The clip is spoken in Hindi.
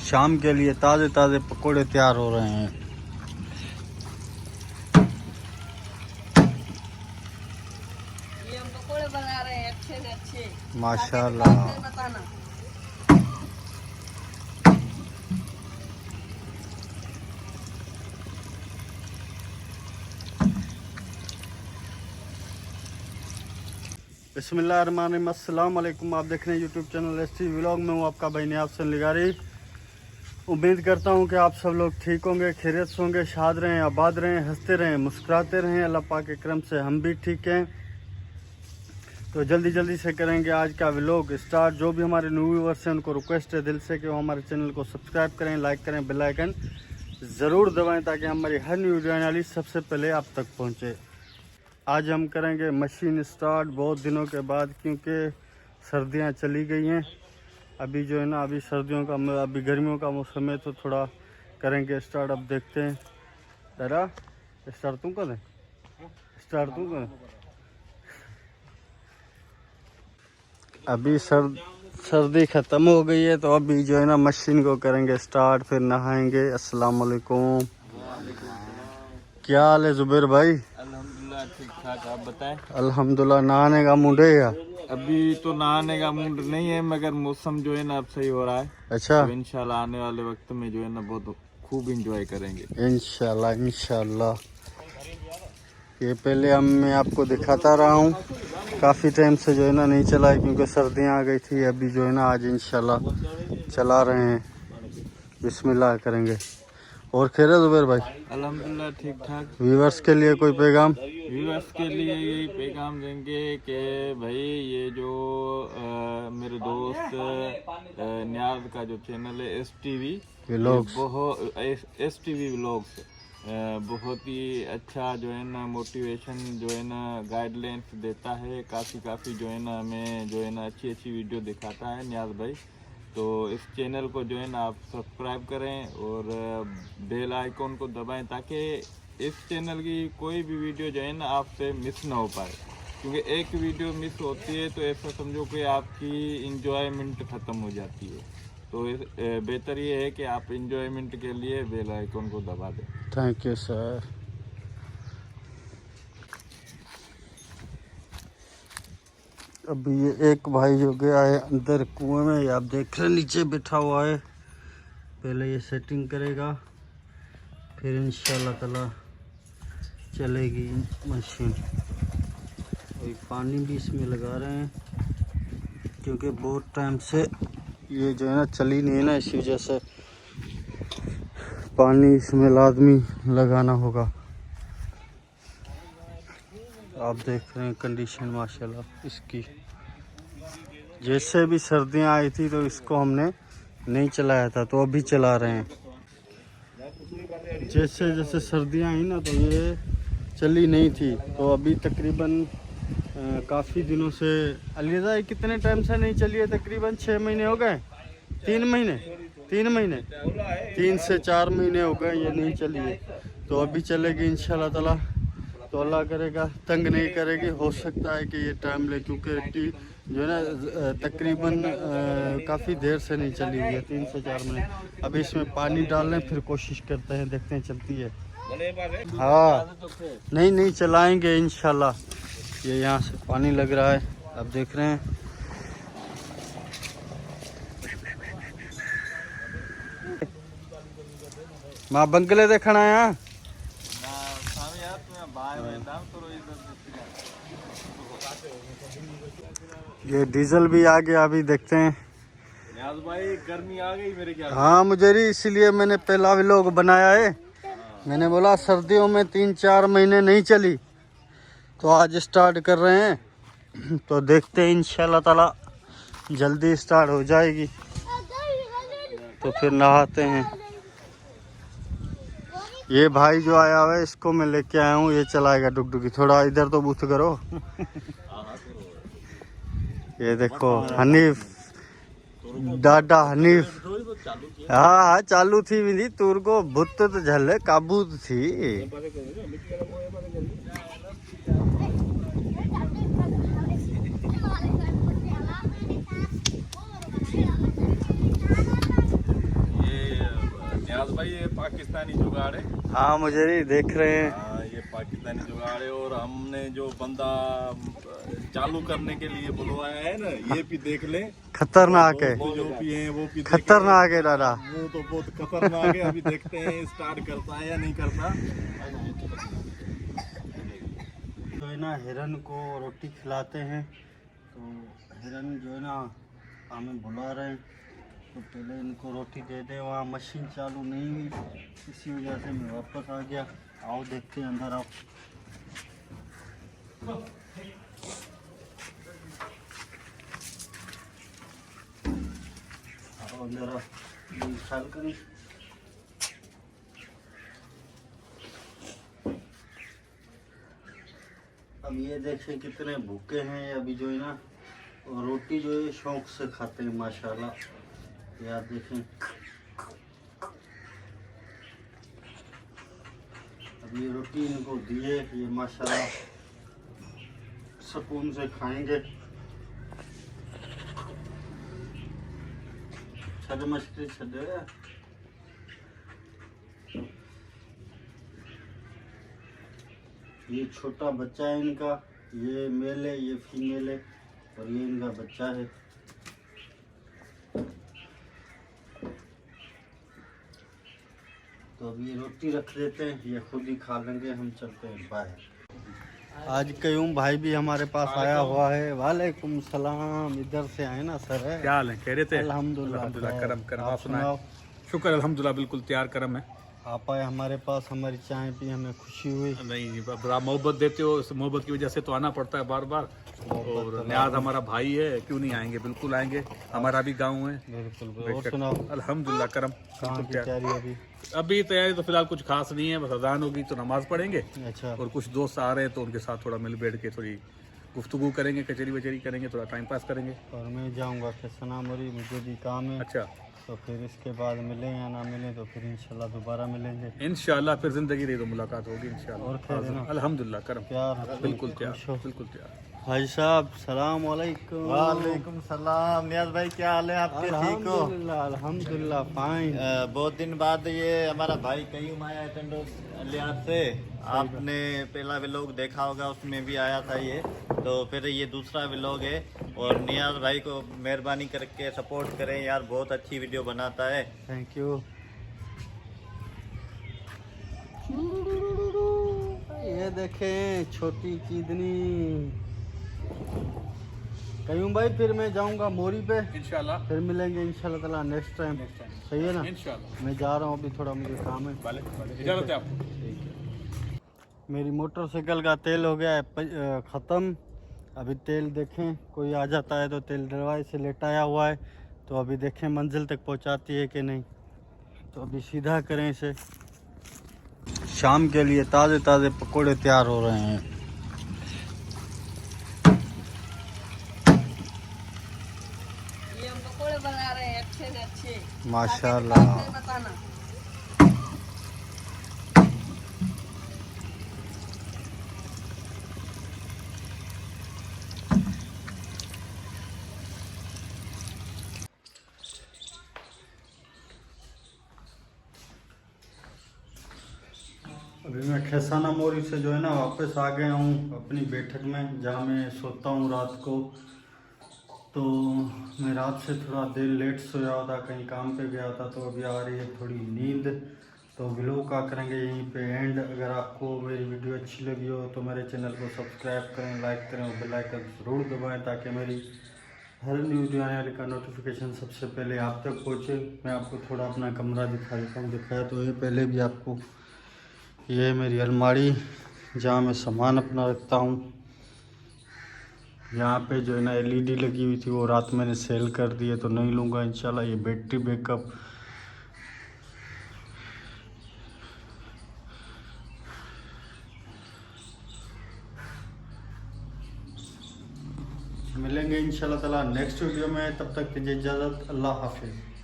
शाम के लिए ताज़े ताज़े पकोड़े तैयार हो रहे हैं। ये हम पकोड़े बना रहे हैं अच्छे से अच्छे। माशाल्लाह। बताना। बिस्मिल्लाहिर्रहमानिर्रहीम। अस्सलाम वालेकुम। आप देख रहे हैं यूट्यूब चैनल एसटी व्लॉग में हूँ आपका भाई नियाज़ हसन लिगारी। उम्मीद करता हूँ कि आप सब लोग ठीक होंगे, खैरियत से होंगे, शाद रहें, आबाद रहें, हंसते रहें, मुस्कुराते रहें। अल्लाह पाक के करम से हम भी ठीक हैं। तो जल्दी जल्दी से करेंगे आज का व्लॉग स्टार्ट। जो भी हमारे न्यू व्यूअर्स हैं उनको रिक्वेस्ट है दिल से कि वो हमारे चैनल को सब्सक्राइब करें, लाइक करें, बेल आइकन ज़रूर दबाएँ ताकि हमारी हर न्यू वीडियो आने वाली सबसे पहले आप तक पहुँचे। आज हम करेंगे मशीन स्टार्ट बहुत दिनों के बाद, क्योंकि सर्दियां चली गई हैं। अभी जो है ना, अभी सर्दियों का, अभी गर्मियों का मौसम है तो थोड़ा करेंगे स्टार्ट। अब देखते हैं। जरा स्टार्ट तू कर, स्टार्ट तू कर। अभी सर्दी ख़त्म हो गई है तो अभी जो है ना मशीन को करेंगे स्टार्ट, फिर नहाएंगे। अस्सलाम वालेकुम। क्या हाल है जुबैर भाई? अल्हम्दुलिल्लाह ठीक ठाक। आप बताएं? अल्हम्दुलिल्लाह। नहाने का मूड है या? अभी तो नहाने का मूड नहीं है, मगर मौसम जो है ना अब सही हो रहा है। अच्छा, तो इंशाल्लाह आने वाले वक्त में जो है ना बहुत खूब इंजॉय करेंगे इंशाल्लाह इंशाल्लाह। ये पहले मैं आपको दिखाता रहा हूँ, काफ़ी टाइम से जो है ना नहीं चला है क्योंकि सर्दियाँ आ गई थी। अभी जो है ना आज इंशाल्लाह चला रहे हैं। बिस्मिल्लाह करेंगे। और खैर जुबैर भाई? अल्हम्दुलिल्लाह ठीक ठाक। व्यूअर्स के लिए कोई पैगाम? व्यूअर्स के लिए यही पैगाम देंगे कि भाई ये जो मेरे दोस्त नियाज का जो चैनल है STV व्लॉग्स, STV व्लॉग्स बहुत ही अच्छा जो है ना मोटिवेशन जो है ना गाइडलाइंस देता है। काफ़ी जो है ना हमें जो है ना अच्छी वीडियो दिखाता है नियाज भाई। तो इस चैनल को जो है ना आप सब्सक्राइब करें और बेल आइकॉन को दबाएं ताकि इस चैनल की कोई भी वीडियो जो है ना आपसे मिस ना हो पाए। क्योंकि एक वीडियो मिस होती है तो ऐसा समझो कि आपकी इंजॉयमेंट ख़त्म हो जाती है। तो बेहतर ये है कि आप इंजॉयमेंट के लिए बेल आइकॉन को दबा दें। Thank you sir. अभी ये एक भाई जो गया है अंदर कुएं में, ये आप देख रहे हैं नीचे बैठा हुआ है। पहले ये सेटिंग करेगा, फिर इंशाल्लाह ताला चलेगी मशीन। अभी पानी भी इसमें लगा रहे हैं क्योंकि बहुत टाइम से ये जो है ना चली नहीं है ना, इसी वजह से पानी इसमें लाजमी लगाना होगा। आप देख रहे हैं कंडीशन माशाल्लाह इसकी। जैसे भी सर्दियां आई थी तो इसको हमने नहीं चलाया था, तो अभी चला रहे हैं। जैसे जैसे सर्दियां आई ना तो ये चली नहीं थी, तो अभी तकरीबन काफ़ी दिनों से। अलीजा ये कितने टाइम से नहीं चली है? तकरीबन 6 महीने हो गए, 3 महीने, 3 से 4 महीने हो गए ये नहीं चली है। तो अभी चलेगी इंशाल्लाह ताला। तो अल्लाह करेगा तंग नहीं करेगी। हो सकता है कि ये टाइम ले, क्योंकि जो है ना तकरीबन काफ़ी देर से नहीं चली हुई है, 3 से 4 महीने। अभी इसमें पानी डाल लें, फिर कोशिश करते हैं, देखते हैं चलती है। हाँ नहीं चलाएंगे इंशाल्लाह। ये यहाँ से पानी लग रहा है, आप देख रहे हैं। माँ बंगले देखना आया। ये डीजल भी आ गया, अभी देखते हैं। नियाज भाई गर्मी आ गई मेरे ख्याल। हाँ मुझे भी, इसीलिए मैंने पहला व्लॉग बनाया है। मैंने बोला सर्दियों में 3-4 महीने नहीं चली, तो आज स्टार्ट कर रहे हैं। तो देखते हैं इंशाल्लाह ताला जल्दी स्टार्ट हो जाएगी तो फिर नहाते हैं। ये भाई जो आया हुआ है इसको मैं लेके आया हूँ, ये चलाएगा डुगडुगी। थोड़ा इधर तो बूथ करो। ये देखो हनीफ, डाडा हनीफ। हाँ चालू थी विधि तूर को भूत तो झल काबू थी। भाई ये पाकिस्तानी जुगाड़ है। हाँ मुझे नहीं देख रहे हैं। हाँ ये पाकिस्तानी जुगाड़ है और हमने जो बंदा चालू करने के लिए बुलवाया है ना, ये भी देख ले। खतरनाक है, वो जो भी है वो भी खतरनाक है दादा। वो तो बहुत खतरनाक है। अभी देखते हैं स्टार्ट करता है या नहीं करता। तो है ना हिरन को रोटी खिलाते हैं, तो हिरन जो है ना हमें बुला रहे हैं, तो पहले इनको रोटी दे दे। वहाँ मशीन चालू नहीं हुई, इसी वजह से मैं वापस आ गया। आओ देखते हैं, अंदर आओ। आओ अंदर आओ, ख्याल करें। अब ये देखें कितने भूखे हैं। अभी जो है ना रोटी जो है शौक से खाते हैं माशाल्लाह। यार देखें, अब ये रोटी इनको दिए, ये माशाल्लाह सुकून से खाएंगे। छद मछली छद। ये छोटा बच्चा है इनका, ये मेल है, ये फीमेल है, और ये इनका बच्चा है। तो अब ये रोटी रख देते हैं, ये खुद ही खा लेंगे, हम चलते हैं बाहर। आज कयूम भाई भी हमारे पास आया हुआ है। वालेकुम सलाम। इधर से आए ना सर? क्या हाल है? कह रहे थे अल्हम्दुलिल्लाह करम करम। आप आप सुनाओ। सुनाओ। शुक्र अल्हम्दुलिल्लाह, बिल्कुल तैयार करम है। आप आए हमारे पास, हमारी चाय पी, हमें खुशी हुई। नहीं बड़ा मोहब्बत देते हो, इस मोहब्बत की वजह से तो आना पड़ता है बार बार। और नियाज हमारा भाई है, क्यों नहीं आएंगे, बिल्कुल आएंगे। हमारा भी गाँव है। बिल्कुल। और सुनाओ, अल्हम्दुलिल्लाह करम। कहाँ की तैयारी अभी? अभी तैयारी तो फिलहाल कुछ खास नहीं है, बस अजान होगी तो नमाज पढ़ेंगे, अच्छा। और कुछ दोस्त आ रहे हैं तो उनके साथ थोड़ा मिल बैठ के थोड़ी गुफ्तगू करेंगे, कचेरी वचेरी करेंगे, थोड़ा टाइम पास करेंगे। और मैं जाऊंगा फिर मरी, मुझे भी काम है। अच्छा, तो फिर इसके बाद मिलें या ना मिलें, तो फिर इंशाल्लाह दोबारा मिलेंगे। इंशाल्लाह फिर जिंदगी रही तो मुलाकात होगी इंशाल्लाह। और खैर है ना? अल्हम्दुलिल्लाह करम। प्यार बिल्कुल खुश तैयार, हो। बिल्कुल तैयार। भाई साहब सलाम वालेकुम। वालेकुम सलाम। नियाज भाई क्या हाल है आपके? ठीक हो? अल्हम्दुलिल्लाह अल्हम्दुलिल्लाह फाइन। बहुत दिन बाद ये हमारा भाई कयूम आया है टंडो लिहाज से। आपने पहला व्लॉग देखा होगा, उसमें भी आया था ये, तो फिर ये दूसरा व्लॉग है। और नियाज भाई को मेहरबानी करके सपोर्ट करें यार, बहुत अच्छी वीडियो बनाता है। Thank you. ये देखें छोटी चीदनी। कयूम भाई फिर मैं जाऊंगा मोरी पे, इंशाल्लाह फिर मिलेंगे इंशाल्लाह ताला नेक्स्ट टाइम। सही है ना? इंशाल्लाह। मैं जा रहा हूँ, अभी थोड़ा मुझे काम है। इजाजत है आपको। मेरी मोटरसाइकिल का तेल हो गया है ख़त्म। अभी तेल देखें, कोई आ जाता है तो तेल डलवाए से लेटाया हुआ है, तो अभी देखें मंजिल तक पहुंचाती है कि नहीं। तो अभी सीधा करें इसे। शाम के लिए ताज़े ताज़े पकोड़े तैयार हो रहे हैं। ये हम पकोड़े बना रहे हैं अच्छे से अच्छे। माशाल्लाह। ताकि बताना। अभी मैं खेसाना मोरी से जो है ना वापस आ गया हूँ अपनी बैठक में, जहाँ मैं सोता हूँ रात को। तो मैं रात से थोड़ा देर लेट सोया हुआ था, कहीं काम पे गया था, तो अभी आ रही है थोड़ी नींद। तो व्लॉग का करेंगे यहीं पे एंड। अगर आपको मेरी वीडियो अच्छी लगी हो तो मेरे चैनल को सब्सक्राइब करें, लाइक करें और बेल आइकन ज़रूर दबाएं, ताकि मेरी हर न्यू वीडियो आने वाले का नोटिफिकेशन सबसे पहले आप तक पहुँचे। मैं आपको थोड़ा अपना कमरा दिखा देता हूँ। दिखाया तो ये पहले भी आपको। ये है मेरी अलमारी, जहाँ मैं सामान अपना रखता हूँ। यहाँ पे जो है ना एलईडी लगी हुई थी, वो रात मैंने सेल कर दी है, तो नहीं लूँगा इंशाल्लाह। ये बैटरी बैकअप, मिलेंगे इंशाल्लाह ताला नेक्स्ट वीडियो में। तब तक दीजिए इजाज़त। अल्लाह हाफिज़।